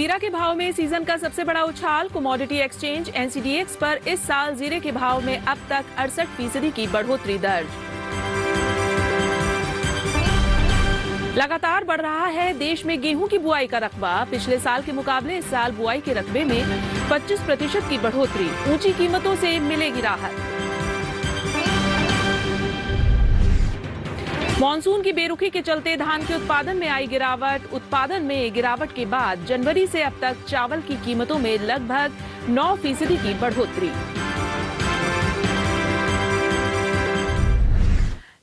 जीरा के भाव में सीजन का सबसे बड़ा उछाल। कमोडिटी एक्सचेंज एनसीडीएक्स पर इस साल जीरे के भाव में अब तक 68% की बढ़ोतरी दर्ज। लगातार बढ़ रहा है देश में गेहूं की बुआई का रकबा। पिछले साल के मुकाबले इस साल बुआई के रकबे में 25% की बढ़ोतरी। ऊंची कीमतों से मिलेगी राहत। मॉनसून की बेरुखी के चलते धान के उत्पादन में आई गिरावट। उत्पादन में गिरावट के बाद जनवरी से अब तक चावल की कीमतों में लगभग 9% की बढ़ोतरी।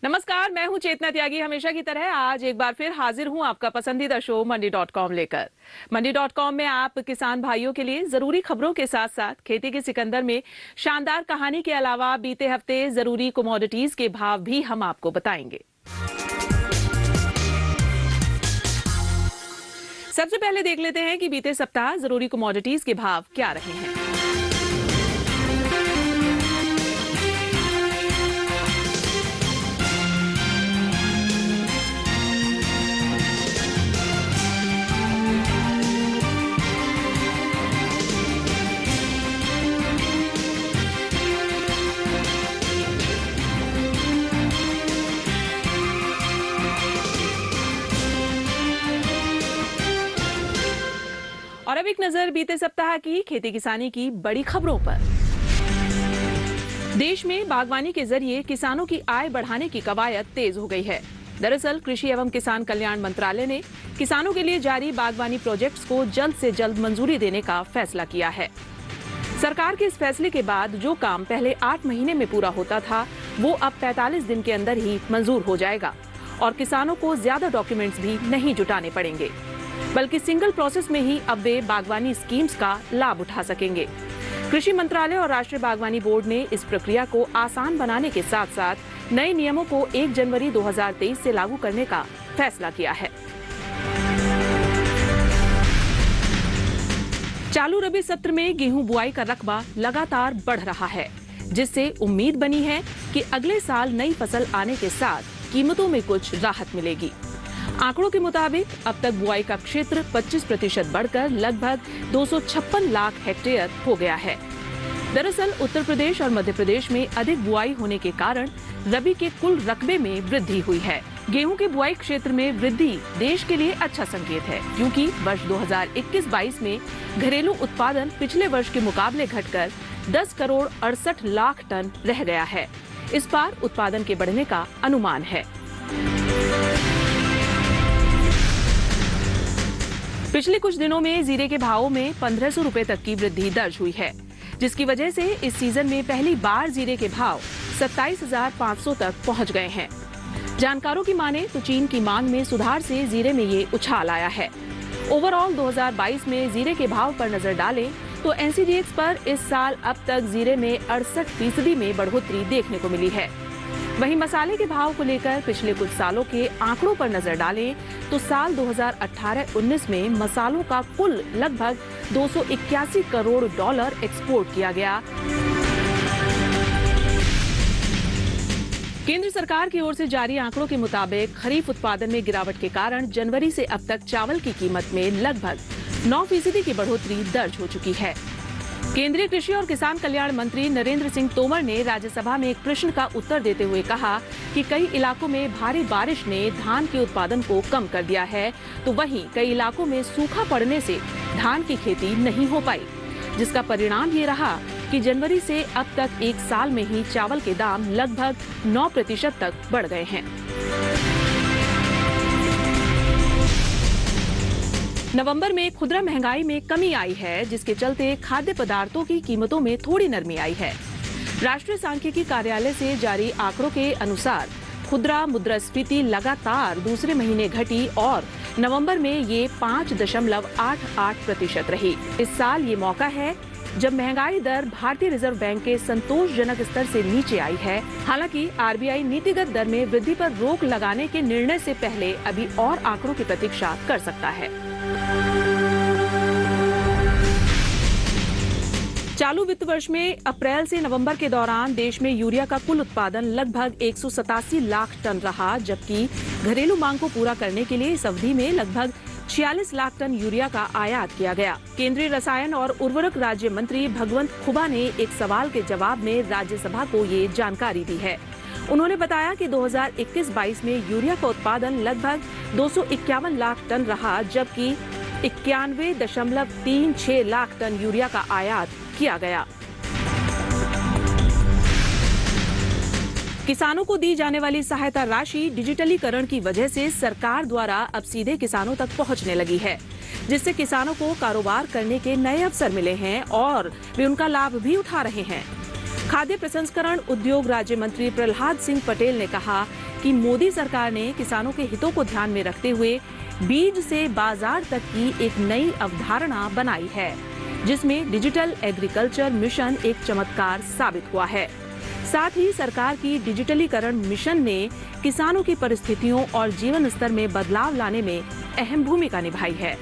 नमस्कार, मैं हूं चेतना त्यागी। हमेशा की तरह आज एक बार फिर हाजिर हूं आपका पसंदीदा शो मंडी.com लेकर। मंडी.com में आप किसान भाइयों के लिए जरूरी खबरों के साथ साथ खेती के सिकंदर में शानदार कहानी के अलावा बीते हफ्ते जरूरी कमोडिटीज के भाव भी हम आपको बताएंगे। सबसे पहले देख लेते हैं कि बीते सप्ताह जरूरी कमोडिटीज के भाव क्या रहे हैं। और अब एक नजर बीते सप्ताह की खेती किसानी की बड़ी खबरों पर। देश में बागवानी के जरिए किसानों की आय बढ़ाने की कवायद तेज हो गई है। दरअसल कृषि एवं किसान कल्याण मंत्रालय ने किसानों के लिए जारी बागवानी प्रोजेक्ट्स को जल्द से जल्द मंजूरी देने का फैसला किया है। सरकार के इस फैसले के बाद जो काम पहले 8 महीने में पूरा होता था, वो अब 45 दिन के अंदर ही मंजूर हो जाएगा और किसानों को ज्यादा डॉक्यूमेंट्स भी नहीं जुटाने पड़ेंगे, बल्कि सिंगल प्रोसेस में ही अब वे बागवानी स्कीम्स का लाभ उठा सकेंगे। कृषि मंत्रालय और राष्ट्रीय बागवानी बोर्ड ने इस प्रक्रिया को आसान बनाने के साथ साथ नए नियमों को 1 जनवरी 2023 से लागू करने का फैसला किया है। चालू रबी सत्र में गेहूं बुआई का रकबा लगातार बढ़ रहा है, जिससे उम्मीद बनी है कि अगले साल नई फसल आने के साथ कीमतों में कुछ राहत मिलेगी। आंकड़ों के मुताबिक अब तक बुआई का क्षेत्र 25% बढ़कर लगभग 256 लाख हेक्टेयर हो गया है। दरअसल उत्तर प्रदेश और मध्य प्रदेश में अधिक बुआई होने के कारण रबी के कुल रकबे में वृद्धि हुई है। गेहूं के बुआई क्षेत्र में वृद्धि देश के लिए अच्छा संकेत है, क्योंकि वर्ष 2021-22 में घरेलू उत्पादन पिछले वर्ष के मुकाबले घटकर 10 करोड़ 68 लाख टन रह गया है। इस बार उत्पादन के बढ़ने का अनुमान है। पिछले कुछ दिनों में जीरे के भावों में 1500 रुपए तक की वृद्धि दर्ज हुई है, जिसकी वजह से इस सीजन में पहली बार जीरे के भाव 27,500 तक पहुंच गए हैं। जानकारों की माने तो चीन की मांग में सुधार से जीरे में ये उछाल आया है। ओवरऑल 2022 में जीरे के भाव पर नजर डालें तो एनसीडीएक्स पर इस साल अब तक जीरे में 68% में बढ़ोतरी देखने को मिली है। वहीं मसाले के भाव को लेकर पिछले कुछ सालों के आंकड़ों पर नजर डालें तो साल 2018-19 में मसालों का कुल लगभग 281 करोड़ डॉलर एक्सपोर्ट किया गया। केंद्र सरकार की ओर से जारी आंकड़ों के मुताबिक खरीफ उत्पादन में गिरावट के कारण जनवरी से अब तक चावल की कीमत में लगभग 9% की बढ़ोतरी दर्ज हो चुकी है। केंद्रीय कृषि और किसान कल्याण मंत्री नरेंद्र सिंह तोमर ने राज्यसभा में एक प्रश्न का उत्तर देते हुए कहा कि कई इलाकों में भारी बारिश ने धान के उत्पादन को कम कर दिया है, तो वहीं कई इलाकों में सूखा पड़ने से धान की खेती नहीं हो पाई, जिसका परिणाम ये रहा कि जनवरी से अब तक एक साल में ही चावल के दाम लगभग 9% तक बढ़ गए हैं। नवंबर में खुदरा महंगाई में कमी आई है, जिसके चलते खाद्य पदार्थों की कीमतों में थोड़ी नरमी आई है। राष्ट्रीय सांख्यिकी कार्यालय से जारी आंकड़ों के अनुसार खुदरा मुद्रास्फीति लगातार दूसरे महीने घटी और नवंबर में ये 5.88% रही। इस साल ये मौका है जब महंगाई दर भारतीय रिजर्व बैंक के संतोषजनक स्तर से नीचे आई है। हालांकि आरबीआई नीतिगत दर में वृद्धि पर रोक लगाने के निर्णय से पहले अभी और आंकड़ों की प्रतीक्षा कर सकता है। चालू वित्त वर्ष में अप्रैल से नवंबर के दौरान देश में यूरिया का कुल उत्पादन लगभग 187 लाख टन रहा, जबकि घरेलू मांग को पूरा करने के लिए इस अवधि में लगभग 46 लाख टन यूरिया का आयात किया गया। केंद्रीय रसायन और उर्वरक राज्य मंत्री भगवंत खुबा ने एक सवाल के जवाब में राज्यसभा को ये जानकारी दी है। उन्होंने बताया कि 2021-22 में यूरिया का उत्पादन लगभग 251 लाख टन रहा, जबकि 91.36 लाख टन यूरिया का आयात किया गया। किसानों को दी जाने वाली सहायता राशि डिजिटलीकरण की वजह से सरकार द्वारा अब सीधे किसानों तक पहुंचने लगी है, जिससे किसानों को कारोबार करने के नए अवसर मिले हैं और वे उनका लाभ भी उठा रहे हैं। खाद्य प्रसंस्करण उद्योग राज्य मंत्री प्रहलाद सिंह पटेल ने कहा कि मोदी सरकार ने किसानों के हितों को ध्यान में रखते हुए बीज से बाजार तक की एक नई अवधारणा बनाई है, जिसमें डिजिटल एग्रीकल्चर मिशन एक चमत्कार साबित हुआ है। साथ ही सरकार की डिजिटलीकरण मिशन ने किसानों की परिस्थितियों और जीवन स्तर में बदलाव लाने में अहम भूमिका निभाई है।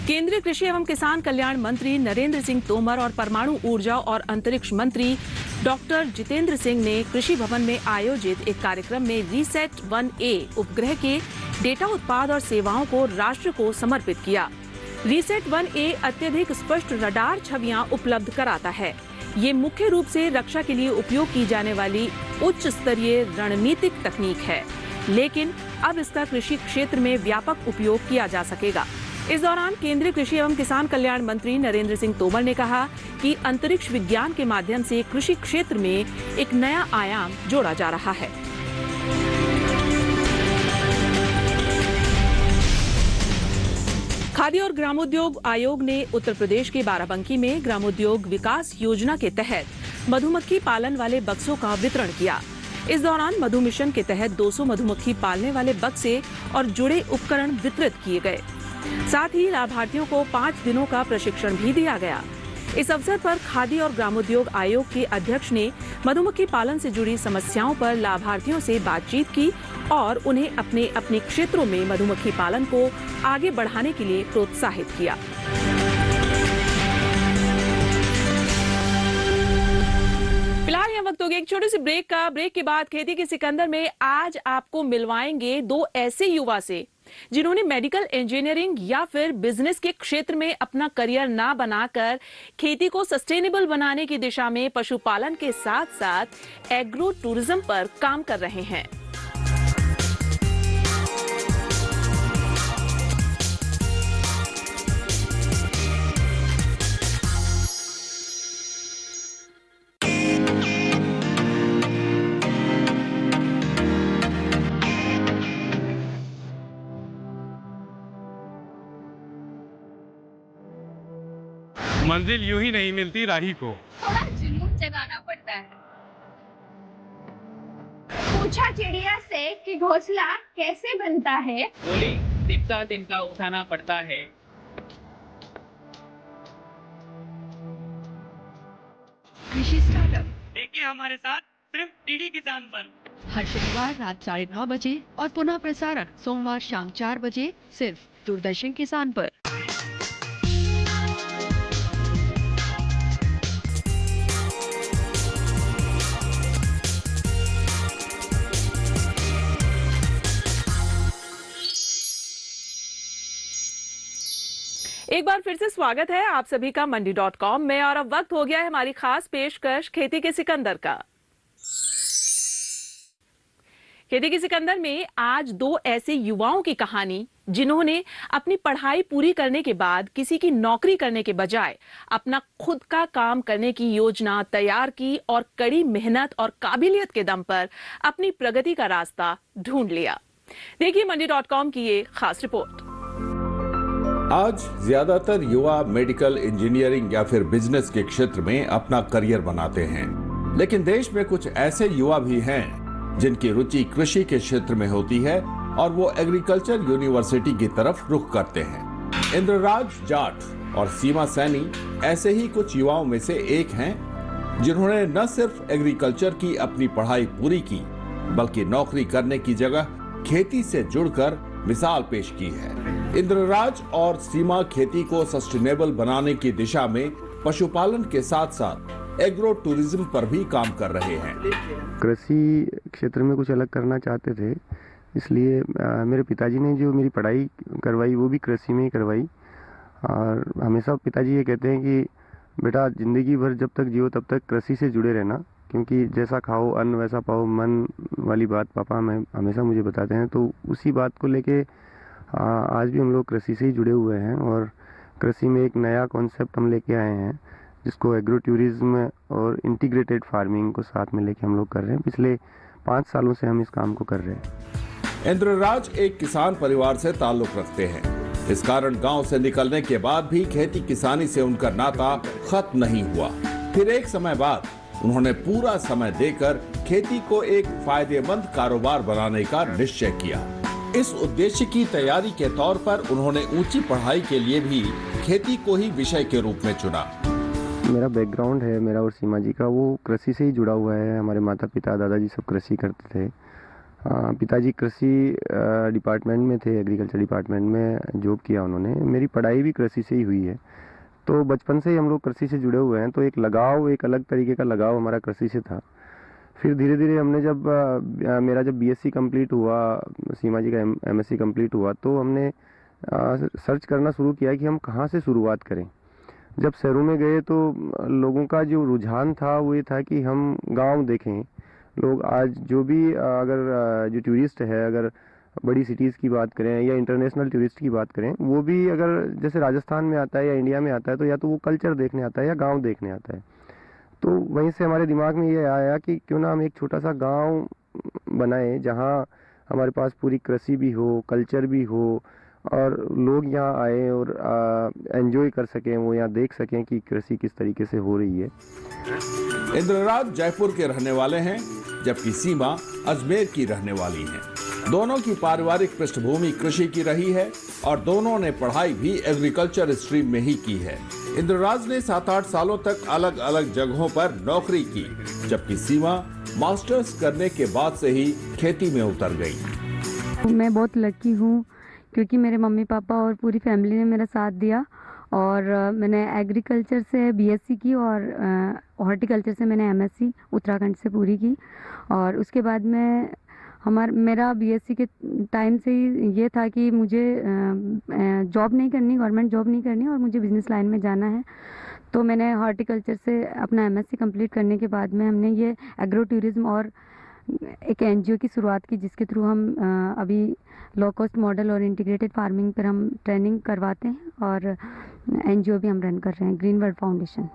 केंद्रीय कृषि एवं किसान कल्याण मंत्री नरेंद्र सिंह तोमर और परमाणु ऊर्जा और अंतरिक्ष मंत्री डॉक्टर जितेंद्र सिंह ने कृषि भवन में आयोजित एक कार्यक्रम में रीसेट 1A उपग्रह के डेटा उत्पाद और सेवाओं को राष्ट्र को समर्पित किया। रीसेट 1A अत्यधिक स्पष्ट रडार छवियां उपलब्ध कराता है। ये मुख्य रूप से रक्षा के लिए उपयोग की जाने वाली उच्च स्तरीय रणनीतिक तकनीक है, लेकिन अब इसका कृषि क्षेत्र में व्यापक उपयोग किया जा सकेगा। इस दौरान केंद्रीय कृषि एवं किसान कल्याण मंत्री नरेंद्र सिंह तोमर ने कहा कि अंतरिक्ष विज्ञान के माध्यम से कृषि क्षेत्र में एक नया आयाम जोड़ा जा रहा है। खाद्य और ग्रामोद्योग आयोग ने उत्तर प्रदेश के बाराबंकी में ग्रामोद्योग विकास योजना के तहत मधुमक्खी पालन वाले बक्सों का वितरण किया। इस दौरान मधु मिशन के तहत 200 मधुमक्खी पालने वाले बक्से और जुड़े उपकरण वितरित किए गए। साथ ही लाभार्थियों को 5 दिनों का प्रशिक्षण भी दिया गया। इस अवसर पर खाद्य और ग्रामोद्योग आयोग के अध्यक्ष ने मधुमक्खी पालन से जुड़ी समस्याओं पर लाभार्थियों से बातचीत की और उन्हें अपने अपने क्षेत्रों में मधुमक्खी पालन को आगे बढ़ाने के लिए प्रोत्साहित किया। फिलहाल यह वक्त हो गया एक छोटे से ब्रेक का। ब्रेक के बाद खेती के सिकंदर में आज आपको मिलवाएंगे 2 ऐसे युवा से जिन्होंने मेडिकल इंजीनियरिंग या फिर बिजनेस के क्षेत्र में अपना करियर ना बनाकर खेती को सस्टेनेबल बनाने की दिशा में पशुपालन के साथ साथ एग्रो टूरिज्म पर काम कर रहे हैं। मंजिल यूं ही नहीं मिलती राही को, थोड़ा जुनून जगाना पड़ता है। पूछा चिड़िया से कि घोंसला कैसे बनता है, बोली तिनका तिनका उठाना पड़ता है। कृषि स्टार्टअप देखिए हमारे साथ सिर्फ डीडी किसान पर। हर शनिवार रात 9:30 बजे और पुनः प्रसारण सोमवार शाम 4 बजे सिर्फ दूरदर्शन किसान पर। एक बार फिर से स्वागत है आप सभी का मंडी.com में। और अब वक्त हो गया है हमारी खास पेशकश खेती के सिकंदर का। खेती के सिकंदर में आज 2 ऐसे युवाओं की कहानी जिन्होंने अपनी पढ़ाई पूरी करने के बाद किसी की नौकरी करने के बजाय अपना खुद का काम करने की योजना तैयार की और कड़ी मेहनत और काबिलियत के दम पर अपनी प्रगति का रास्ता ढूंढ लिया। देखिए मंडी.com की ये खास रिपोर्ट। आज ज्यादातर युवा मेडिकल इंजीनियरिंग या फिर बिजनेस के क्षेत्र में अपना करियर बनाते हैं, लेकिन देश में कुछ ऐसे युवा भी हैं जिनकी रुचि कृषि के क्षेत्र में होती है और वो एग्रीकल्चर यूनिवर्सिटी की तरफ रुख करते हैं। इंद्रराज जाट और सीमा सैनी ऐसे ही कुछ युवाओं में से एक हैं जिन्होंने न सिर्फ एग्रीकल्चर की अपनी पढ़ाई पूरी की, बल्कि नौकरी करने की जगह खेती से जुड़कर मिसाल पेश की है। इंद्रराज और सीमा खेती को सस्टेनेबल बनाने की दिशा में पशुपालन के साथ साथ एग्रो टूरिज्म पर भी काम कर रहे हैं। कृषि क्षेत्र में कुछ अलग करना चाहते थे, इसलिए मेरे पिताजी ने जो मेरी पढ़ाई करवाई वो भी कृषि में ही करवाई। और हमेशा पिताजी ये कहते हैं कि बेटा ज़िंदगी भर जब तक जियो तब तक कृषि से जुड़े रहना, क्योंकि जैसा खाओ अन्न वैसा पाओ मन वाली बात पापा हमेशा मुझे बताते हैं। तो उसी बात को लेके आज भी हम लोग कृषि से ही जुड़े हुए हैं और कृषि में एक नया कॉन्सेप्ट हम लेके आए हैं जिसको एग्रो टूरिज्म और इंटीग्रेटेड फार्मिंग को साथ में लेके हम लोग कर रहे हैं। पिछले 5 सालों से हम इस काम को कर रहे हैं। इंद्रराज एक किसान परिवार से ताल्लुक रखते हैं, इस कारण गांव से निकलने के बाद भी खेती किसानी से उनका नाता खत्म नहीं हुआ। फिर एक समय बाद उन्होंने पूरा समय देकर खेती को एक फायदेमंद कारोबार बनाने का निश्चय किया। इस उद्देश्य की तैयारी के तौर पर उन्होंने ऊंची पढ़ाई के लिए भी खेती को ही विषय के रूप में चुना। मेरा बैकग्राउंड है, मेरा और सीमा जी का, वो कृषि से ही जुड़ा हुआ है। हमारे माता पिता दादाजी सब कृषि करते थे। पिताजी कृषि डिपार्टमेंट में थे, एग्रीकल्चर डिपार्टमेंट में जॉब किया उन्होंने। मेरी पढ़ाई भी कृषि से ही हुई है, तो बचपन से ही हम लोग कृषि से जुड़े हुए हैं। तो एक लगाव, एक अलग तरीके का लगाव हमारा कृषि से था। फिर धीरे धीरे हमने जब मेरा जब बीएससी कंप्लीट हुआ, सीमा जी का एमएससी कंप्लीट हुआ, तो हमने सर्च करना शुरू किया कि हम कहाँ से शुरुआत करें। जब शहरों में गए तो लोगों का जो रुझान था वो ये था कि हम गांव देखें। लोग आज जो भी अगर जो टूरिस्ट है, अगर बड़ी सिटीज़ की बात करें या इंटरनेशनल टूरिस्ट की बात करें, वो भी अगर जैसे राजस्थान में आता है या इंडिया में आता है तो या तो वो कल्चर देखने आता है या गांव देखने आता है। तो वहीं से हमारे दिमाग में ये आया कि क्यों ना हम एक छोटा सा गांव बनाएं जहां हमारे पास पूरी कृषि भी हो, कल्चर भी हो और लोग यहाँ आए और एंजॉय कर सकें, वो यहाँ देख सकें कि कृषि किस तरीके से हो रही है। इंद्रराज जयपुर के रहने वाले हैं, जबकि सीमा अजमेर की रहने वाली हैं। दोनों की पारिवारिक पृष्ठभूमि कृषि की रही है और दोनों ने पढ़ाई भी एग्रीकल्चर स्ट्रीम में ही की है। इंद्रराज ने 7-8 सालों तक अलग अलग जगहों पर नौकरी की, जबकि सीमा मास्टर्स करने के बाद से ही खेती में उतर गई। मैं बहुत लकी हूँ क्योंकि मेरे मम्मी पापा और पूरी फैमिली ने मेरा साथ दिया और मैंने एग्रीकल्चर से बीएससी की और हॉर्टिकल्चर से मैंने एमएससी उत्तराखंड से पूरी की। और उसके बाद में मेरा बीएससी के टाइम से ही ये था कि मुझे जॉब नहीं करनी, गवर्नमेंट जॉब नहीं करनी और मुझे बिजनेस लाइन में जाना है। तो मैंने हॉर्टिकल्चर से अपना एमएससी कंप्लीट करने के बाद में हमने ये एग्रो टूरिज्म और एक एनजीओ की शुरुआत की, जिसके थ्रू हम अभी लो कॉस्ट मॉडल और इंटीग्रेटेड फार्मिंग पर हम ट्रेनिंग करवाते हैं और एनजीओ भी हम रन कर रहे हैं, ग्रीन वर्ल्ड फाउंडेशन।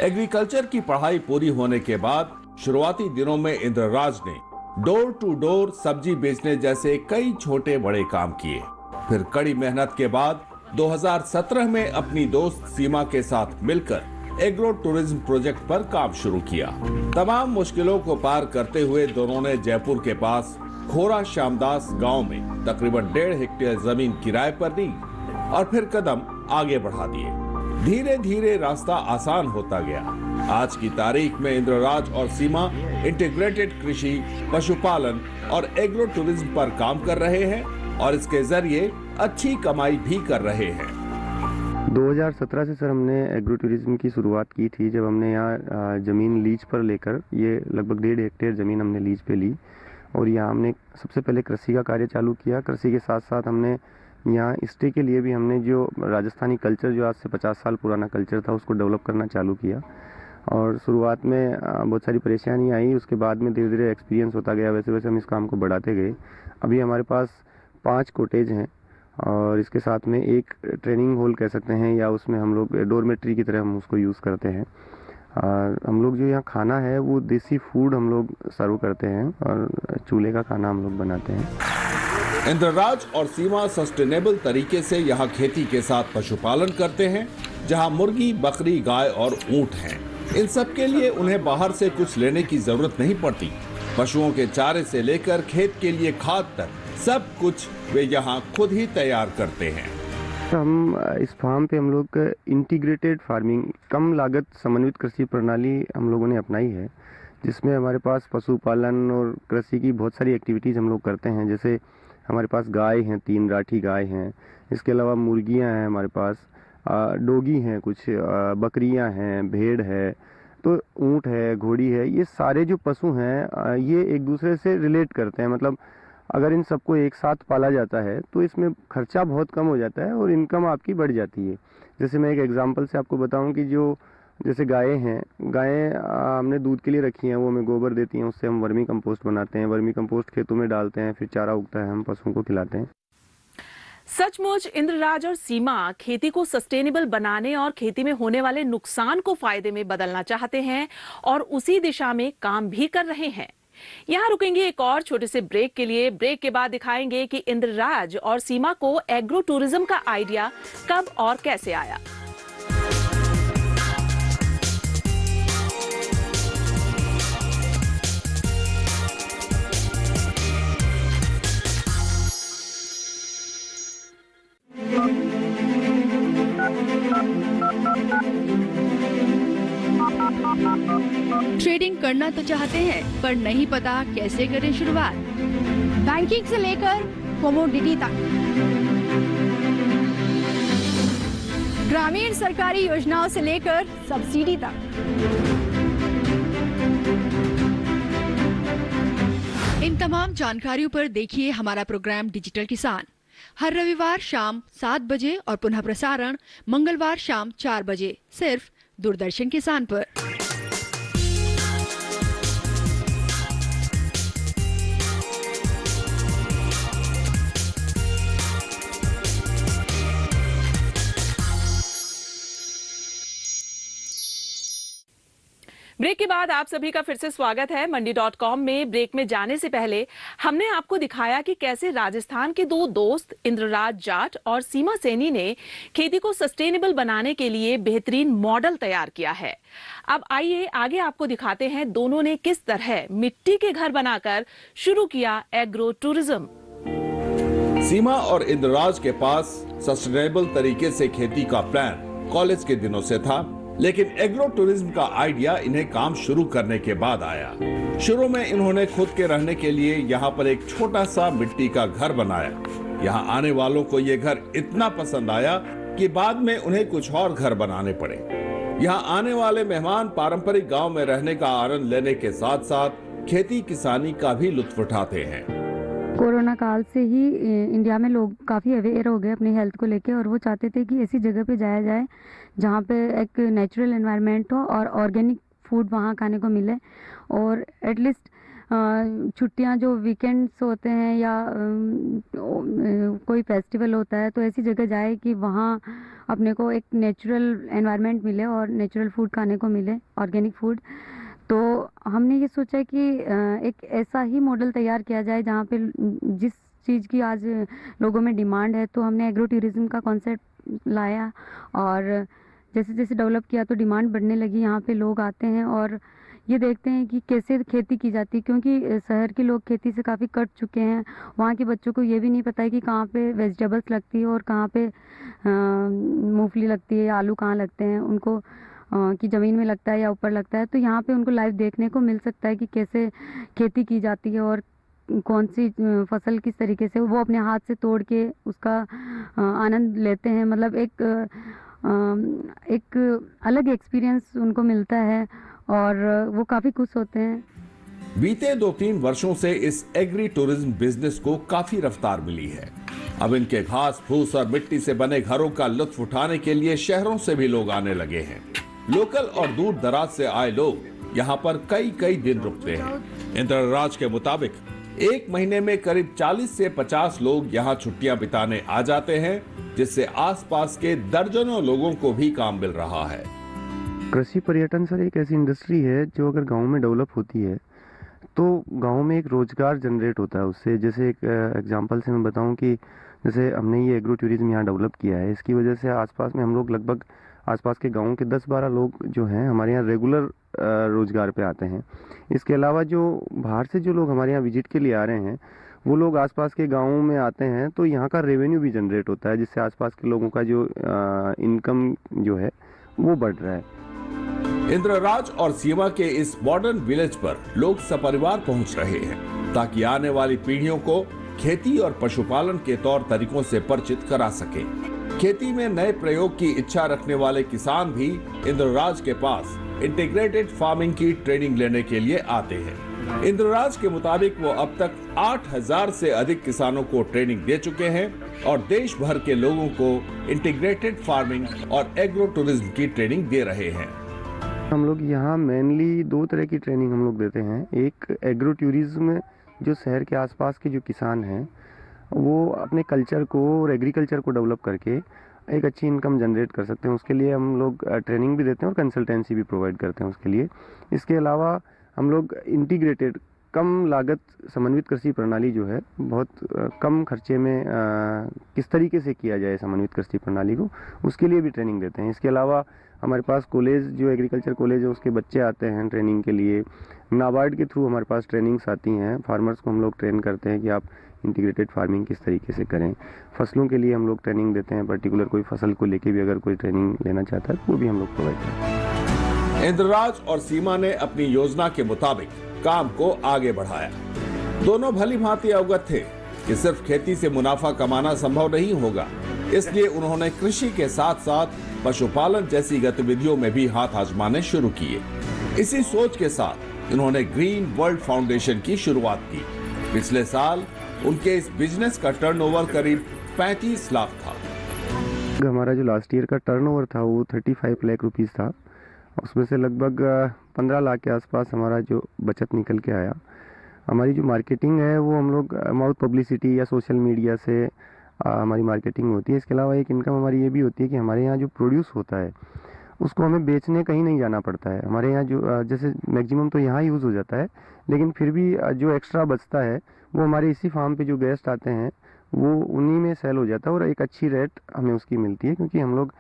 एग्रीकल्चर की पढ़ाई पूरी होने के बाद शुरुआती दिनों में इंद्रराज ने डोर टू डोर सब्जी बेचने जैसे कई छोटे बड़े काम किए। फिर कड़ी मेहनत के बाद 2017 में अपनी दोस्त सीमा के साथ मिलकर एग्रो टूरिज्म प्रोजेक्ट पर काम शुरू किया। तमाम मुश्किलों को पार करते हुए दोनों ने जयपुर के पास खोरा श्यामदास गांव में तकरीबन 1.5 हेक्टेयर जमीन किराए पर दी और फिर कदम आगे बढ़ा दिए। धीरे धीरे रास्ता आसान होता गया। आज की तारीख में इंद्रराज और सीमा इंटीग्रेटेड कृषि, पशुपालन और एग्रो टूरिज्म पर काम कर रहे हैं और इसके जरिए अच्छी कमाई भी कर रहे हैं। 2017 से सर हमने एग्रो टूरिज्म की शुरुआत की थी, जब हमने यहाँ ज़मीन लीज पर लेकर, ये लगभग 1.5 हेक्टेयर ज़मीन हमने लीज पे ली और यहाँ हमने सबसे पहले कृषि का कार्य चालू किया। कृषि के साथ साथ हमने यहाँ स्टे के लिए भी हमने जो राजस्थानी कल्चर, जो आज से 50 साल पुराना कल्चर था, उसको डेवलप करना चालू किया। और शुरुआत में बहुत सारी परेशानी आई, उसके बाद में धीरे धीरे एक्सपीरियंस होता गया, वैसे वैसे हम इस काम को बढ़ाते गए। अभी हमारे पास 5 कॉटेज हैं और इसके साथ में एक ट्रेनिंग हॉल कह सकते हैं, या उसमें हम लोग डोरमेट्री की तरह हम उसको यूज़ करते हैं। और हम लोग जो यहाँ खाना है वो देसी फूड हम लोग सर्व करते हैं और चूल्हे का खाना हम लोग बनाते हैं। इंद्रराज और सीमा सस्टेनेबल तरीके से यहाँ खेती के साथ पशुपालन करते हैं, जहाँ मुर्गी, बकरी, गाय और ऊंट हैं। इन सब के लिए उन्हें बाहर से कुछ लेने की जरूरत नहीं पड़ती। पशुओं के चारे से लेकर खेत के लिए खाद तक सब कुछ वे यहाँ खुद ही तैयार करते हैं। हम इस फार्म पे हम लोग इंटीग्रेटेड फार्मिंग, कम लागत समन्वित कृषि प्रणाली हम लोगों ने अपनाई है, जिसमें हमारे पास पशुपालन और कृषि की बहुत सारी एक्टिविटीज़ हम लोग करते हैं। जैसे हमारे पास गाय हैं, 3 राठी गाय हैं, इसके अलावा मुर्गियां हैं हमारे पास, डोगी हैं, कुछ बकरियां हैं, भेड़ है, तो ऊँट है, घोड़ी है, ये सारे जो पशु हैं ये एक दूसरे से रिलेट करते हैं। मतलब अगर इन सबको एक साथ पाला जाता है तो इसमें खर्चा बहुत कम हो जाता है और इनकम आपकी बढ़ जाती है। जैसे मैं एक एग्जांपल से आपको बताऊं कि जो जैसे गायें हैं, गायें हमने दूध के लिए रखी हैं, वो हमें गोबर देती हैं, उससे हम वर्मी कंपोस्ट बनाते हैं, वर्मी कंपोस्ट खेतों में डालते हैं, फिर चारा उगता है, हम पशुओं को खिलाते हैं। सचमुच इंद्रराज और सीमा खेती को सस्टेनेबल बनाने और खेती में होने वाले नुकसान को फायदे में बदलना चाहते हैं और उसी दिशा में काम भी कर रहे हैं। यहाँ रुकेंगे एक और छोटे से ब्रेक के लिए। ब्रेक के बाद दिखाएंगे कि इंद्रराज और सीमा को एग्रो टूरिज्म का आइडिया कब और कैसे आया। ट्रेडिंग करना तो चाहते हैं पर नहीं पता कैसे करें शुरुआत। बैंकिंग से लेकर कमोडिटी तक, ग्रामीण सरकारी योजनाओं से लेकर सब्सिडी तक, इन तमाम जानकारियों पर देखिए हमारा प्रोग्राम डिजिटल किसान, हर रविवार शाम 7 बजे और पुनः प्रसारण मंगलवार शाम 4 बजे सिर्फ दूरदर्शन किसान पर। ब्रेक के बाद आप सभी का फिर से स्वागत है मंडी.com में। ब्रेक में जाने से पहले हमने आपको दिखाया कि कैसे राजस्थान के दो दोस्त इंद्रराज जाट और सीमा सैनी ने खेती को सस्टेनेबल बनाने के लिए बेहतरीन मॉडल तैयार किया है। अब आइए आगे आपको दिखाते हैं दोनों ने किस तरह मिट्टी के घर बनाकर शुरू किया एग्रो टूरिज्म। सीमा और इंद्रराज के पास सस्टेनेबल तरीके से खेती का प्लान कॉलेज के दिनों से था, लेकिन एग्रो टूरिज्म का आइडिया इन्हें काम शुरू करने के बाद आया। शुरू में इन्होंने खुद के रहने के लिए यहाँ पर एक छोटा सा मिट्टी का घर बनाया। यहाँ आने वालों को ये घर इतना पसंद आया कि बाद में उन्हें कुछ और घर बनाने पड़े। यहाँ आने वाले मेहमान पारंपरिक गांव में रहने का आनंद लेने के साथ साथ खेती किसानी का भी लुत्फ उठाते हैं। कोरोना काल से ही इंडिया में लोग काफ़ी अवेयर हो गए अपनी हेल्थ को लेके, और वो चाहते थे कि ऐसी जगह पे जाया जाए जहाँ पे एक नेचुरल एनवायरनमेंट हो और ऑर्गेनिक फूड वहाँ खाने को मिले। और एटलीस्ट छुट्टियाँ जो वीकेंड्स होते हैं या कोई फेस्टिवल होता है तो ऐसी जगह जाए कि वहाँ अपने को एक नेचुरल एनवायरनमेंट मिले और नेचुरल फूड खाने को मिले, ऑर्गेनिक फूड। तो हमने ये सोचा कि एक ऐसा ही मॉडल तैयार किया जाए जहाँ पे जिस चीज़ की आज लोगों में डिमांड है, तो हमने एग्रो टूरिज्म का कॉन्सेप्ट लाया और जैसे जैसे डेवलप किया तो डिमांड बढ़ने लगी। यहाँ पे लोग आते हैं और ये देखते हैं कि कैसे खेती की जाती है, क्योंकि शहर के लोग खेती से काफ़ी कट चुके हैं। वहाँ के बच्चों को ये भी नहीं पता है कि कहाँ पे वेजिटेबल्स लगती है और कहाँ पे मूंगफली लगती है या आलू कहाँ लगते हैं, उनको कि ज़मीन में लगता है या ऊपर लगता है। तो यहाँ पे उनको लाइव देखने को मिल सकता है कि कैसे खेती की जाती है और कौन सी फसल किस तरीके से वो अपने हाथ से तोड़ के उसका आनंद लेते हैं। मतलब एक अलग एक्सपीरियंस उनको मिलता है और वो काफ़ी खुश होते हैं। बीते 2-3 वर्षों से इस एग्री टूरिज्म बिजनेस को काफी रफ्तार मिली है। अब इनके घास फूस और मिट्टी से बने घरों का लुत्फ उठाने के लिए शहरों से भी लोग आने लगे हैं। लोकल और दूर दराज से आए लोग यहाँ पर कई दिन रुकते हैं। इंद्रराज के मुताबिक एक महीने में करीब 40 से 50 लोग यहाँ छुट्टियां बिताने आ जाते हैं, जिससे आसपास के दर्जनों लोगों को भी काम मिल रहा है। कृषि पर्यटन सर एक ऐसी इंडस्ट्री है जो अगर गांव में डेवलप होती है तो गांव में एक रोजगार जनरेट होता है उससे। जैसे एक एग्जांपल से मैं बताऊं कि जैसे हमने ये एग्रो टूरिज्म यहाँ डेवलप किया है, इसकी वजह से आसपास में हम लोग लगभग आसपास के गाँव के 10-12 लोग जो हैं हमारे यहाँ रेगुलर रोजगार पे आते हैं। इसके अलावा जो बाहर से जो लोग हमारे यहाँ विजिट के लिए आ रहे हैं वो लोग आसपास के गाँवों में आते हैं, तो यहाँ का रेवेन्यू भी जनरेट होता है, जिससे आसपास के लोगों का जो इनकम जो है वो बढ़ रहा है। इंद्रराज और सीमा के इस मॉडर्न विलेज पर लोग सपरिवार पहुंच रहे हैं ताकि आने वाली पीढ़ियों को खेती और पशुपालन के तौर तरीकों से परिचित करा सके। खेती में नए प्रयोग की इच्छा रखने वाले किसान भी इंद्रराज के पास इंटीग्रेटेड फार्मिंग की ट्रेनिंग लेने के लिए आते हैं। इंद्रराज के मुताबिक वो अब तक 8,000 से अधिक किसानों को ट्रेनिंग दे चुके हैं और देश भर के लोगों को इंटीग्रेटेड फार्मिंग और एग्रो टूरिज्म की ट्रेनिंग दे रहे हैं। हम लोग यहाँ मेनली 2 तरह की ट्रेनिंग हम लोग देते हैं। एक एग्रो टूरिज्म, जो शहर के आसपास के जो किसान हैं वो अपने कल्चर को और एग्रीकल्चर को डेवलप करके एक अच्छी इनकम जनरेट कर सकते हैं। उसके लिए हम लोग ट्रेनिंग भी देते हैं और कंसल्टेंसी भी प्रोवाइड करते हैं उसके लिए। इसके अलावा हम लोग इंटीग्रेटेड कम लागत समन्वित कृषि प्रणाली जो है, बहुत कम खर्चे में किस तरीके से किया जाए समन्वित कृषि प्रणाली को, उसके लिए भी ट्रेनिंग देते हैं। इसके अलावा हमारे पास कॉलेज, जो एग्रीकल्चर कॉलेज है, उसके बच्चे आते हैं ट्रेनिंग के लिए। नाबार्ड के थ्रू हमारे पास ट्रेनिंग्स आती हैं। फार्मर्स को हम लोग ट्रेन करते हैं कि आप इंटीग्रेटेड फार्मिंग किस तरीके से करें। फसलों के लिए हम लोग ट्रेनिंग देते हैं। पर्टिकुलर कोई फसल को लेके भी अगर कोई ट्रेनिंग लेना चाहता है तो वो भी हम लोग प्रोवाइड करते हैं। इंद्रराज और सीमा ने अपनी योजना के मुताबिक काम को आगे बढ़ाया। दोनों भली भांति अवगत थे कि सिर्फ खेती से मुनाफा कमाना संभव नहीं होगा, इसलिए उन्होंने कृषि के साथ साथ पशुपालन जैसी गतिविधियों में भी हाथ आजमाने शुरू किए। इसी सोच के साथ उन्होंने ग्रीन वर्ल्ड फाउंडेशन की शुरुआत की। पिछले साल उनके इस बिजनेस का टर्नओवर करीब 35 लाख था। हमारा जो लास्ट ईयर का टर्नओवर था वो 35 लाख रुपीस था। उसमें से लगभग 15 लाख के आसपास हमारा जो बचत निकल के आया। हमारी जो मार्केटिंग है वो हम लोग माउथ पब्लिसिटी या सोशल मीडिया से हमारी मार्केटिंग होती है। इसके अलावा एक इनकम हमारी ये भी होती है कि हमारे यहाँ जो प्रोड्यूस होता है उसको हमें बेचने कहीं नहीं जाना पड़ता है। हमारे यहाँ जो जैसे मैक्सिमम तो यहाँ यूज़ हो जाता है, लेकिन फिर भी जो एक्स्ट्रा बचता है वो हमारे इसी फार्म पे जो गेस्ट आते हैं वो उन्हीं में सेल हो जाता है और एक अच्छी रेट हमें उसकी मिलती है, क्योंकि हम लोग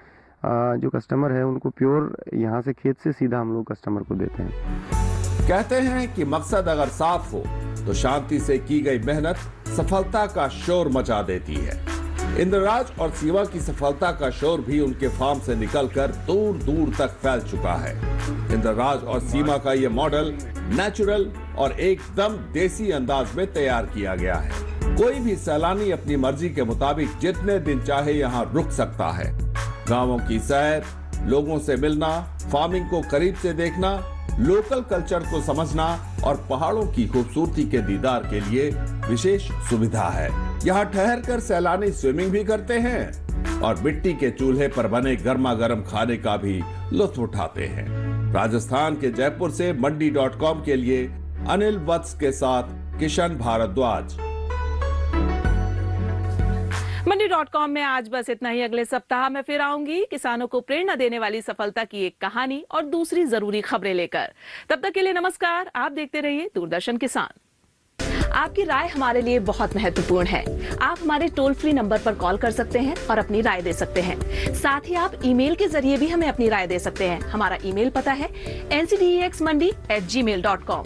जो कस्टमर है उनको प्योर यहाँ से खेत से सीधा हम लोग कस्टमर को देते हैं। कहते हैं कि मकसद अगर साफ हो तो शांति से की गई मेहनत सफलता का शोर मचा देती है। इंद्रराज और सीमा की सफलता का शोर भी उनके फार्म से निकलकर दूर दूर तक फैल चुका है। इंद्रराज और सीमा का ये मॉडल नेचुरल और एकदम देसी अंदाज में तैयार किया गया है। कोई भी सैलानी अपनी मर्जी के मुताबिक जितने दिन चाहे यहाँ रुक सकता है। गांवों की सैर, लोगों से मिलना, फार्मिंग को करीब से देखना, लोकल कल्चर को समझना और पहाड़ों की खूबसूरती के दीदार के लिए विशेष सुविधा है। यहाँ ठहर कर सैलानी स्विमिंग भी करते हैं और मिट्टी के चूल्हे पर बने गर्मा गर्म खाने का भी लुत्फ उठाते हैं। राजस्थान के जयपुर से मंडी.com के लिए अनिल वत्स के साथ किशन भारद्वाज। मंडी.com में आज बस इतना ही। अगले सप्ताह मैं फिर आऊंगी किसानों को प्रेरणा देने वाली सफलता की एक कहानी और दूसरी जरूरी खबरें लेकर। तब तक के लिए नमस्कार। आप देखते रहिए दूरदर्शन किसान। आपकी राय हमारे लिए बहुत महत्वपूर्ण है। आप हमारे टोल फ्री नंबर पर कॉल कर सकते हैं और अपनी राय दे सकते हैं। साथ ही आप ईमेल के जरिए भी हमें अपनी राय दे सकते हैं। हमारा ईमेल पता है ncdexmandi@gmail.com।